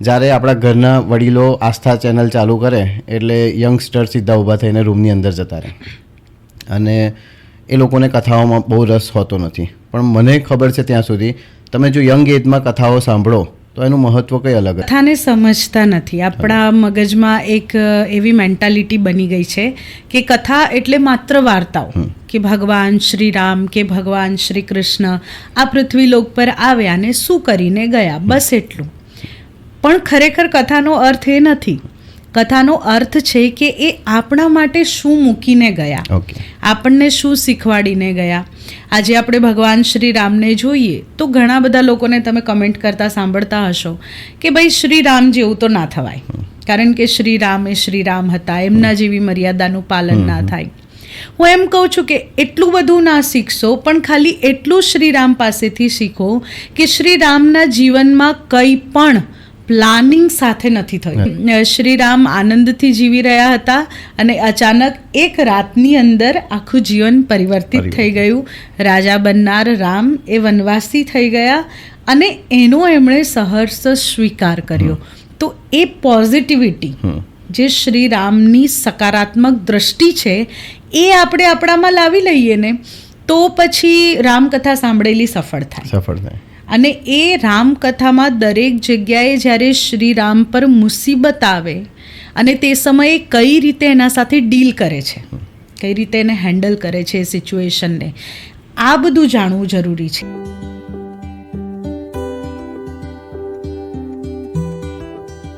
જ્યારે આપણા ઘરના વડીલો આસ્થા ચેનલ ચાલુ કરે એટલે યંગસ્ટર સીધા ઊભા થઈને રૂમની અંદર જતા રહે અને એ લોકોને કથાઓમાં બહુ રસ હોતો નથી. પણ મને ખબર છે ત્યાં સુધી તમે જો યંગ એજમાં કથાઓ સાંભળો તો એનું મહત્વ કંઈ અલગ હતું. કથાને સમજતા નથી. આપણા મગજમાં એક એવી મેન્ટાલિટી બની ગઈ છે કે કથા એટલે માત્ર વાર્તાઓ, કે ભગવાન શ્રી રામ કે ભગવાન શ્રી કૃષ્ણ આ પૃથ્વીલોક પર આવ્યા ને શું કરીને ગયા, બસ એટલું. પણ ખરેખર કથાનો અર્થ એ નથી. કથાનો અર્થ છે કે એ આપણા માટે શું મૂકીને ગયા, આપણને શું શીખવાડીને ગયા. આજે આપણે ભગવાન શ્રી રામને જોઈએ તો ઘણા બધા લોકોને તમે કમેન્ટ કરતા સાંભળતા હશો કે ભાઈ શ્રી રામ જેવું તો ના થવાય, કારણ કે શ્રી રામ એ શ્રી રામ હતા, એમના જેવી મર્યાદાનું પાલન ના થાય. હું એમ કહું છું કે એટલું બધું ના શીખશો, પણ ખાલી એટલું શ્રી રામ પાસેથી શીખો કે શ્રી રામના જીવનમાં કંઈ પણ પ્લાનિંગ સાથે નથી થયું. શ્રી રામ આનંદથી જીવી રહ્યા હતા અને અચાનક એક રાતની અંદર આખું જીવન પરિવર્તિત થઈ ગયું. રાજા બનનાર રામ એ વનવાસી થઈ ગયા અને એનો એમણે સહર્ષ સ્વીકાર કર્યો. તો એ પોઝિટિવિટી જે શ્રી રામની સકારાત્મક દ્રષ્ટિ છે એ આપણે આપણામાં લાવી લઈએ ને તો પછી રામકથા સાંભળેલી સફળ થાય. અને એ રામકથામાં દરેક જગ્યાએ જ્યારે શ્રી રામ પર મુસીબત આવે અને તે સમયે કઈ રીતે એના સાથે ડીલ કરે છે, કઈ રીતે એને હેન્ડલ કરે છે એ સિચ્યુએશનને, આ બધું જાણવું જરૂરી છે.